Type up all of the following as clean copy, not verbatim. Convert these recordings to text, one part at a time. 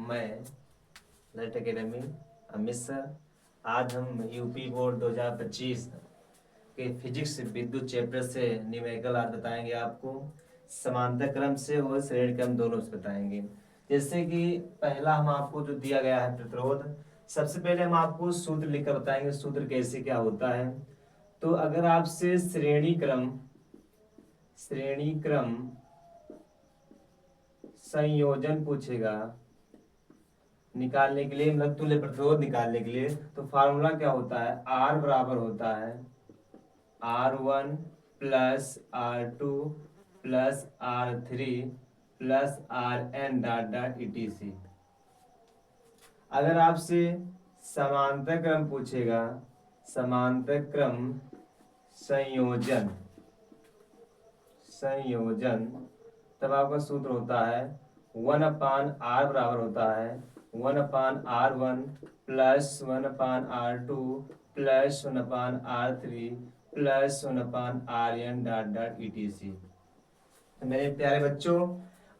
मैं Lalit academy Amit sir. आज हम यूपी बोर्ड 2025 के फिजिक्स विद्युत चैप्टर से न्यूमेरिकल आज बताएंगे आपको। समांतर क्रम से और श्रेणी क्रम दोनों से बताएंगे। जैसे कि पहला हम आपको जो दिया गया है प्रतिरोध, सबसे पहले हम आपको सूत्र लिखकर बताएंगे सूत्र कैसे क्या होता है। तो अगर आपसे श्रेणी क्रम संयोजन पूछेगा निकालने के लिए, मतलब तुल्य प्रतिरोध निकालने के लिए, तो फार्मूला क्या होता है, R बराबर होता है R1 plus R2 plus R3 plus RN dot dot ETC। अगर आपसे समांतर क्रम पूछेगा, समांतर क्रम संयोजन, तब आपका सूत्र होता है 1/R बराबर होता है 1/R1 plus 1/R2 plus 1/R3 plus 1/RN dot dot ETC। मेरे प्यारे बच्चों,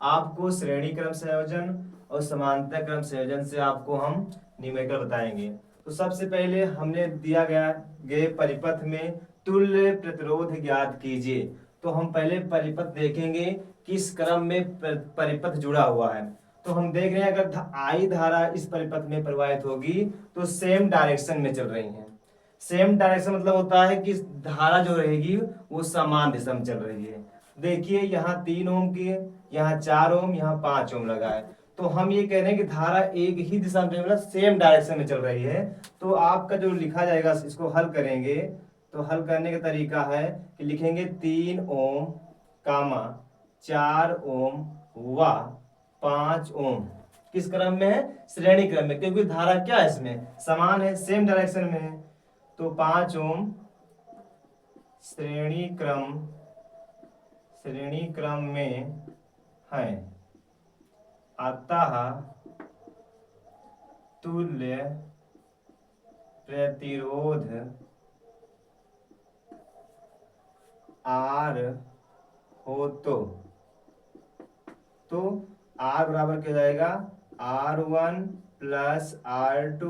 आपको श्रेणी क्रम संयोजन और समांतर क्रम संयोजन से आपको हम न्यूमेरिकल बताएंगे। तो सबसे पहले हमने दिया गए परिपथ में तुल्य प्रतिरोध ज्ञात कीजिए। तो हम पहले परिपथ देखेंगे किस क्रम में परिपथ जुड़ा हुआ है। तो हम देख रहे हैं अगर आई धारा इस परिपथ में प्रवाहित होगी तो सेम डायरेक्शन में चल रही है। सेम डायरेक्शन मतलब होता है कि धारा जो रहेगी वो समान दिशा में चल रही है। देखिए यहाँ 3 ओम की, यहाँ 4 ओम, यहाँ 5 ओम लगा है। तो हम ये कह रहे हैं कि धारा एक ही दिशा में मतलब सेम डायरेक्शन में चल रही है। तो आपका जो लिखा जाएगा, इसको हल करेंगे तो हल करने का तरीका है कि लिखेंगे 3 ओम कामा 4 ओम व 5 ओम किस क्रम में है, श्रेणी क्रम में, क्योंकि धारा क्या है इसमें समान है, सेम डायरेक्शन में है। तो 5 ओम श्रेणी क्रम में है, अतः तुल्य प्रतिरोध R हो तो R बराबर क्या हो जाएगा R1 plus R2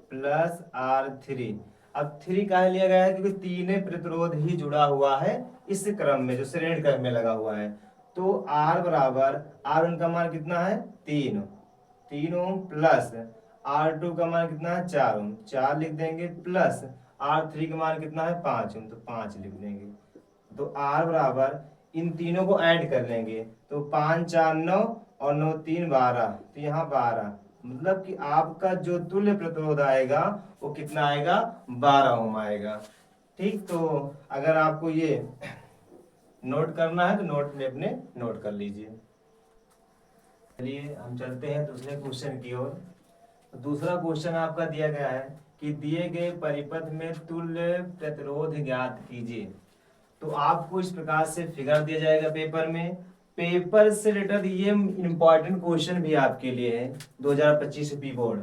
plus R3। अब 3 काहे लिया गया है, क्योंकि तीनों प्रतिरोध ही जुड़ा हुआ है इस क्रम में जो श्रेणी क्रम में लगा हुआ है। तो R बराबर R1 का मान कितना है 3 ओम प्लस R2 का मान कितना है 4 ओम, 4 लिख देंगे, प्लस R3 का मान कितना है 5 ओम, तो 5 लिख देंगे। तो R बराबर इन तीनों को ऐड कर लेंगे तो 5 4 9 और 9 3 12, तो यहाँ 12, मतलब कि आपका जो तुल्य प्रतिरोध आएगा वो कितना आएगा 12 ओम आएगा। ठीक, तो अगर आपको ये नोट करना है तो नोट में अपने नोट कर लीजिए। चलिए हम चलते हैं दूसरे क्वेश्चन की ओर। दूसरा क्वेश्चन आपका दिया गया है कि दिए गए परिपथ में तुल्य प्रतिरोध ज्ञात कीजिए। तो आपको इस प्रकार से फिगर दिया जाएगा पेपर में। पेपर से रिलेटेड ये इंपॉर्टेंट क्वेश्चन भी आपके लिए है 2025 यूपी बोर्ड।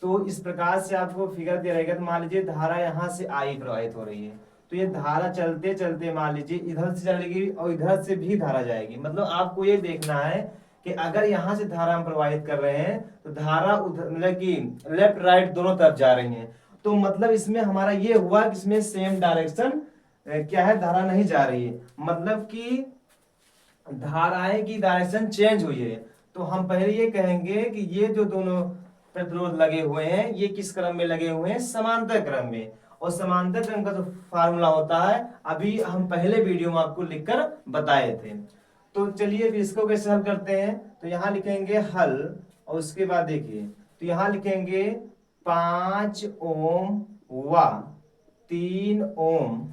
तो इस प्रकार से आपको फिगर दिया रहेगा। तो मान लीजिए धारा यहाँ से आई प्रवाहित हो रही है, तो ये धारा चलते चलते मान लीजिए इधर से चलेगी और इधर से भी धारा जाएगी। मतलब आपको ये देखना है कि अगर यहाँ से धारा हम प्रवाहित कर रहे हैं तो धारा उधर मतलब कि लेफ्ट राइट दोनों तरफ जा रही है। तो मतलब इसमें हमारा ये हुआ कि इसमें सेम डायरेक्शन क्या है, धारा नहीं जा रही है, मतलब कि धाराएं की डायरेक्शन चेंज हुई है। तो हम पहले ये कहेंगे कि ये जो दोनों प्रतिरोध लगे हुए हैं ये किस क्रम में लगे हुए हैं, समांतर क्रम में। और समांतर क्रम का जो फार्मूला होता है अभी हम पहले वीडियो में आपको लिखकर बताए थे। तो चलिए इसको कैसे हल करते हैं। तो यहाँ लिखेंगे हल, और उसके बाद देखिए तो यहाँ लिखेंगे 5 ओम व 3 ओम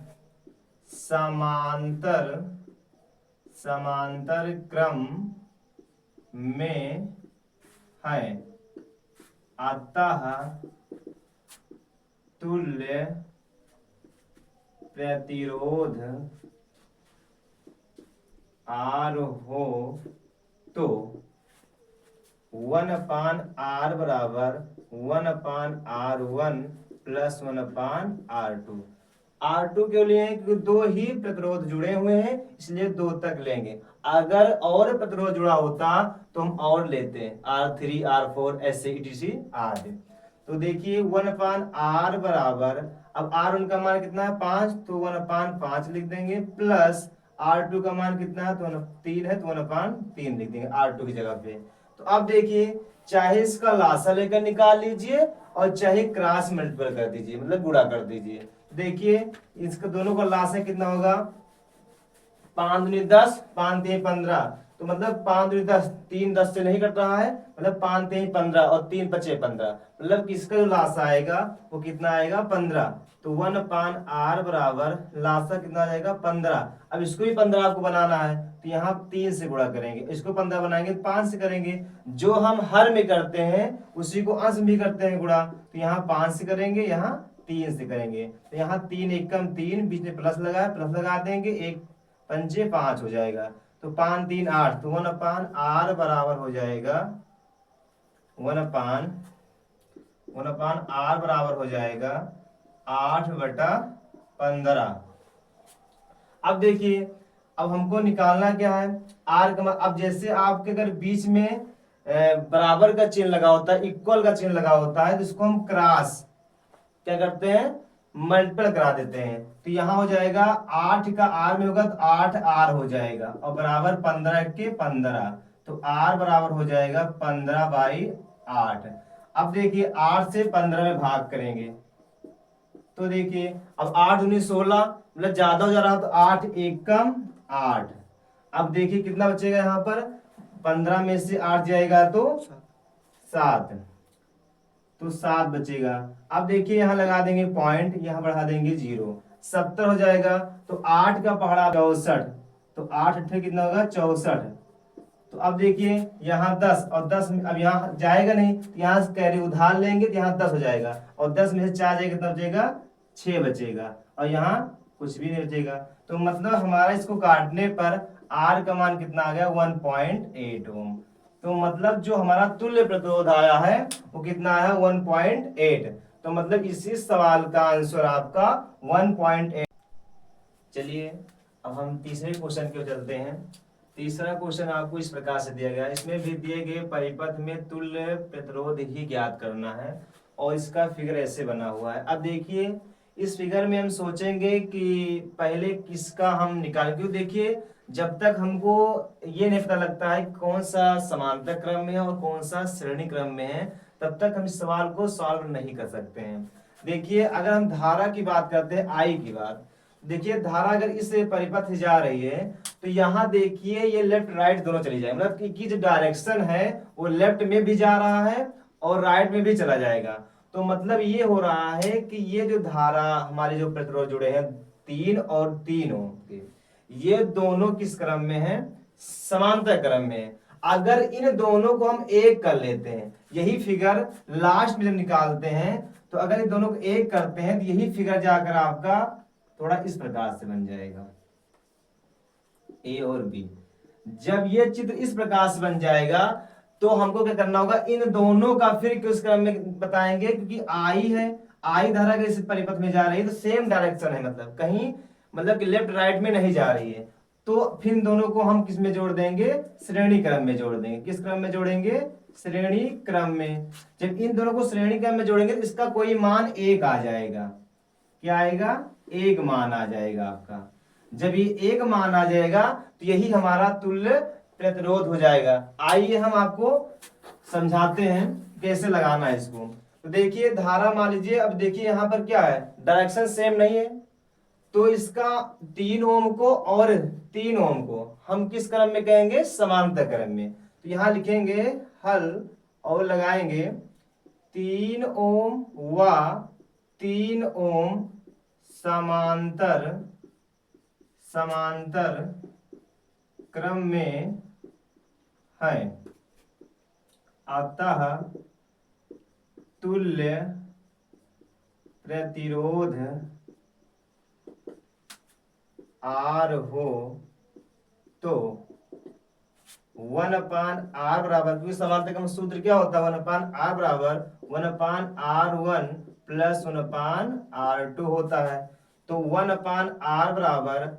समांतर क्रम में है, अतः तुल्य प्रतिरोध R हो तो 1/R बराबर 1/R1 प्लस 1/R2। R2 क्यों लिए हैं? क्योंकि दो ही प्रतिरोध जुड़े हुए हैं, इसलिए दो तक लेंगे। अगर और प्रतिरोध जुड़ा होता तो हम और लेते हैं, R3 R4 ऐसे etc आदि। तो देखिए 1/r बराबर, अब R1 का मान कितना है 5, तो 1/5 लिख देंगे, प्लस R2 का मान कितना है तो 3 है, तो 1/3 लिख देंगे R2 की जगह पे। तो अब देखिए चाहे इसका लासा लेकर निकाल लीजिए और चाहे क्रॉस मल्टीपल कर दीजिए, मतलब गुणा कर दीजिए। देखिए इसका दोनों का लासा कितना होगा, 5 दूनी 10, 5 3 15, तो मतलब 5 दूनी 10, 3 10 से नहीं कट रहा है, मतलब 5 3 15 और 3 5 15, मतलब किसका जो लासा आएगा वो कितना आएगा 15। तो 1/r बराबर लासा कितना आ जाएगा 15। अब इसको भी 15 आपको बनाना है, तो यहाँ 3 से गुणा करेंगे, इसको 15 बनाएंगे 5 से करेंगे। जो हम हर में करते हैं उसी को अंश भी करते हैं गुणा, तो यहाँ 5 से करेंगे, यहाँ 3 से करेंगे। तो यहाँ 3 एकम 3, बीच में प्लस लगा, प्लस लगा देंगे, 1 पंजे 5 हो जाएगा, तो 5 3 8, तो 1/r बराबर हो जाएगा 1/r बराबर हो जाएगा 8/15। अब देखिए अब हमको निकालना क्या है आर का, अब जैसे आपके अगर बीच में बराबर का चिन्ह लगा होता है, इक्वल का चिन्ह लगा होता है, तो इसको हम क्रॉस क्या करते हैं, मल्टीपल करा देते हैं। तो यहां हो जाएगा 8 का आर में होगा तो 8r हो जाएगा, और बराबर 15 के 15, तो r बराबर हो जाएगा 15/8। अब देखिए 8 से 15 में भाग करेंगे, तो देखिए अब 8 दूनी 16, मतलब ज्यादा हो जा रहा, तो 8 एकम 8। अब देखिए कितना बचेगा यहाँ पर, 15 में से 8 जाएगा तो 7, तो 7 बचेगा। अब देखिए यहाँ लगा देंगे पॉइंट, यहाँ बढ़ा देंगे 0, 70 हो जाएगा। तो 8 का पहाड़ा 64, तो 8 अट्ठे कितना होगा 64। तो अब देखिए यहाँ 10 और 10 अब यहाँ जाएगा नहीं, तो यहाँ से कैरी उधार लेंगे तो यहाँ 10 हो जाएगा, और 10 में से 4 जाएगा कितना बचेगा 6 बचेगा, और यहाँ कुछ भी नहीं बचेगा। तो मतलब हमारा इसको काटने पर R का मान कितना आ गया 1.8 ओम। तो मतलब जो हमारा तुल्य प्रतिरोध आया है वो कितना है 1.8। तो मतलब इसी सवाल का आंसर आपका 1.8। चलिए अब हम तीसरे क्वेश्चन की ओर चलते हैं। तीसरा क्वेश्चन आपको इस प्रकार से दिया गया है, इसमें भी दिए गए परिपथ में तुल्य प्रतिरोध ही ज्ञात करना है, और इसका फिगर ऐसे बना हुआ है। अब देखिए इस फिगर में हम सोचेंगे कि पहले किसका हम निकालें, क्योंकि देखिए जब तक हमको ये नहीं पता लगता है कौन सा समांतर क्रम में है और कौन सा श्रेणी क्रम में है, तब तक हम इस सवाल को सॉल्व नहीं कर सकते हैं। देखिए अगर हम धारा की बात करते हैं, आई की बात, देखिए धारा अगर इस परिपथ से जा रही है तो यहाँ देखिए ये लेफ्ट राइट दोनों चली जाएगी, मतलब कि जो डायरेक्शन है वो लेफ्ट में भी जा रहा है और राइट में भी चला जाएगा। तो मतलब ये हो रहा है कि ये जो धारा हमारे जो प्रतिरोध जुड़े हैं 3 और 3 ओम के, ये दोनों किस क्रम में है, समांतर क्रम में है। अगर इन दोनों को हम एक कर लेते हैं, यही फिगर लास्ट में जब निकालते हैं, तो अगर इन दोनों को एक करते हैं तो यही फिगर जाकर आपका थोड़ा इस प्रकार से बन जाएगा, ए और बी। जब ये चित्र इस प्रकार से बन जाएगा तो हमको क्या करना होगा, इन दोनों का फिर किस क्रम में बताएंगे, क्योंकि आई है, आई धारा के इस परिपथ में जा रही है तो सेम डायरेक्शन है, मतलब कहीं मतलब कि लेफ्ट राइट में नहीं जा रही है, तो फिर इन दोनों को हम किस में जोड़ देंगे, श्रेणी क्रम में जोड़ देंगे। किस क्रम में जोड़ेंगे, श्रेणी क्रम में। जब इन दोनों को श्रेणी क्रम में जोड़ेंगे तो इसका कोई मान 1 आ जाएगा। क्या आएगा, 1 मान आ जाएगा आपका। जब ये 1 मान आ जाएगा तो यही हमारा तुल्य प्रतिरोध हो जाएगा। आइए हम आपको समझाते हैं कैसे लगाना है इसको। तो देखिए धारा मान लीजिए, अब देखिए यहाँ पर क्या है, डायरेक्शन सेम नहीं है, तो इसका 3 ओम को और 3 ओम को हम किस क्रम में कहेंगे, समांतर क्रम में। तो यहाँ लिखेंगे हल और लगाएंगे 3 ओम व 3 ओम समांतर क्रम में है, अतः तुल्य प्रतिरोध R हो तो 1/r बराबर, क्योंकि समांतर क्रम सूत्र क्या होता है, 1/r बराबर 1/r1 प्लस 1/r2 होता है। तो 1/r बराबर,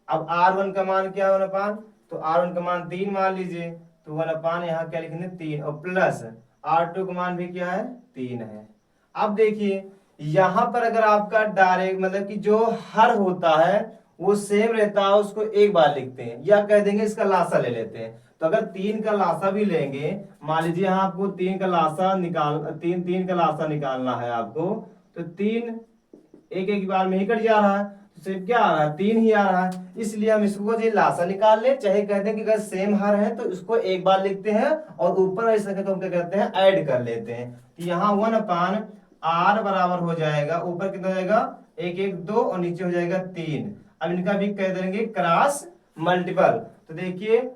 अब r1 का मान क्या है 1/, तो r1 का मान 3 मान लीजिए, तो 1/, यहाँ क्या लिखेंगे 3, और प्लस r2 का मान भी क्या है 3 है। अब देखिए यहाँ पर अगर आपका डायरेक्ट मतलब कि जो हर होता है वो सेम रहता है, उसको एक बार लिखते हैं, या कह देंगे इसका लासा ले लेते हैं। तो अगर 3 का लासा भी लेंगे, मान लीजिए यहाँ आपको 3 का लासा निकालना है आपको, तो 3 एक एक बार में ही कट जा रहा है, तो सिर्फ क्या आ रहा है 3 ही आ रहा है। इसलिए हम इसको जो लासा निकाल ले, चाहे कहते हैं कि अगर सेम हर है तो इसको एक बार लिखते हैं और ऊपर वाली संख्या को हम क्या करते हैं ऐड कर लेते हैं। तो यहाँ 1/r बराबर हो जाएगा, ऊपर कितना हो जाएगा 1 1 2 और नीचे हो जाएगा 3। अब इनका भी कह देंगे क्रॉस मल्टीपल, तो देखिए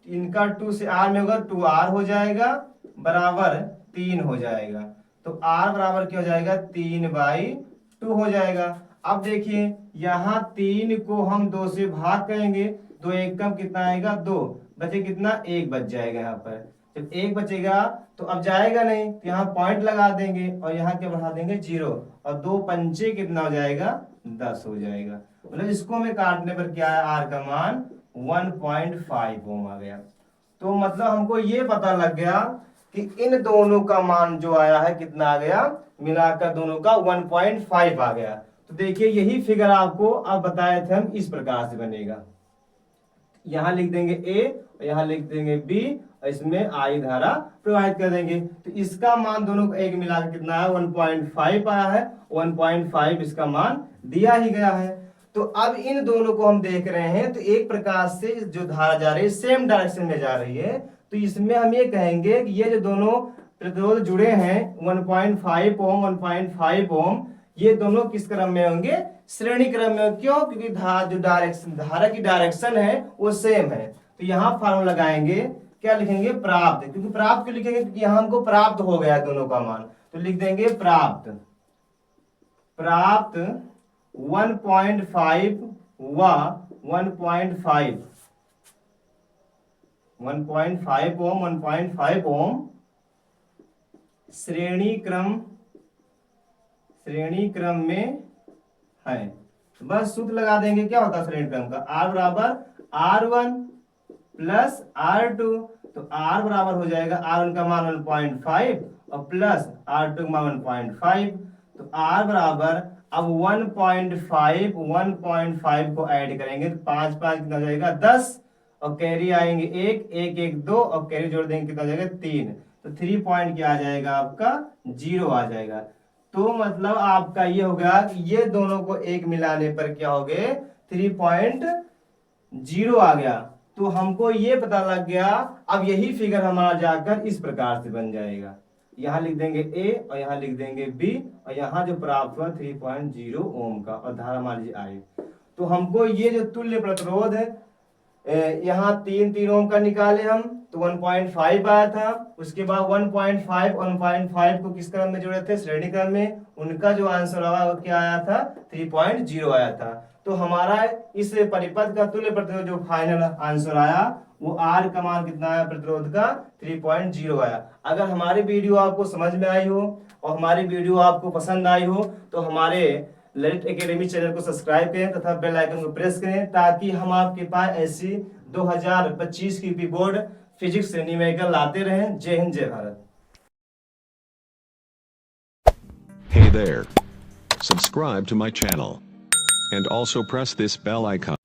इनका 2 से r में होगा 2r हो जाएगा बराबर 3 हो जाएगा, तो r बराबर क्या हो जाएगा 3/2 हो जाएगा। अब देखिए यहाँ 3 को हम 2 से भाग करेंगे, 2 1 कम कितना आएगा 2, बचे कितना 1 बच जाएगा। यहाँ पर जब 1 बचेगा तो अब जाएगा नहीं, तो यहाँ पॉइंट लगा देंगे और यहाँ क्या बढ़ा देंगे 0, और 2 पंचे कितना हो जाएगा 10 हो जाएगा। मतलब इसको में काटने पर क्या है r का मान 1.5 ओम आ गया। तो मतलब हमको ये पता लग गया कि इन दोनों का मान जो आया है कितना आ गया, मिलाकर दोनों का 1.5 आ गया। तो देखिए यही फिगर आपको अब बताए थे हम, इस प्रकार से बनेगा। यहां लिख देंगे A और यहां लिख देंगे B और इसमें I धारा प्रवाहित कर देंगे। तो इसका मान दोनों को एक मिलाकर कितना है 1.5 आया है, 1.5 इसका मान दिया ही गया है। तो अब इन दोनों को हम देख रहे हैं, तो एक प्रकार से जो धारा जा रही है सेम डायरेक्शन में जा रही है, तो इसमें हम ये कहेंगे कि ये जो दोनों प्रतिरोध जुड़े हैं 1.5 ओम 1.5 ओम, ये दोनों किस क्रम में होंगे, श्रेणी क्रम में। क्यों? क्योंकि धारा की डायरेक्शन है वो सेम है। तो यहाँ फार्मूला लगाएंगे, क्या लिखेंगे प्राप्त, क्योंकि प्राप्त क्यों लिखेंगे, क्योंकि यहाँ हमको प्राप्त हो गया है दोनों का मान, तो लिख देंगे प्राप्त 1.5 व 1.5 ओम 1.5 ओम श्रेणी क्रम में है। बस सूत्र लगा देंगे, क्या होता है श्रेणी क्रम का, r बराबर r1 प्लस r2, तो r बराबर हो जाएगा r1 का मान 1.5 और प्लस r2 का मान 1.5, तो r बराबर अब 1.5 को ऐड करेंगे तो 5 5 कितना हो जाएगा 10, और कैरी आएंगे 1 1 1 2 और कैरी जोड़ देंगे कितना हो जाएगा 3, तो 3 पॉइंट क्या आ जाएगा आपका 0 आ जाएगा। तो मतलब आपका ये हो गया कि ये दोनों को एक मिलाने पर क्या हो गए 3.0 आ गया। तो हमको ये पता लग गया, अब यही फिगर हमारा जाकर इस प्रकार से बन जाएगा, यहाँ लिख देंगे A और यहाँ लिख देंगे B और यहाँ जो प्राप्त हुआ 3.0 ओम का, और धारा मान लीजिए I। तो हमको ये जो तुल्य प्रतिरोध है यहाँ 3 ओम का निकाले हम, तो 1.5 आया था। उसके बाद 1.5 और 1.5 को किस क्रम में जोड़े थे, श्रेणी क्रम में, उनका जो आंसर आया वो क्या आया था 3.0 आया था। तो हमारा इस परिपथ का तुल्य प्रतिरोध जो फाइनल आंसर आया वो R का मान कितना आया प्रतिरोध का 3.0 आया। अगर हमारी वीडियो आपको समझ में आई हो और हमारी वीडियो आपको पसंद आई हो तो हमारे ललित एकेडमी चैनल को सब्सक्राइब करें तथा बेल आइकन को प्रेस करें, ताकि हम आपके पास ऐसी 2025 की यूपी बोर्ड फिजिक्स से न्यूमेरिकल लाते रहें। जय हिंद जय Bharat. Hey there. Subscribe to my channel. And also press this bell icon.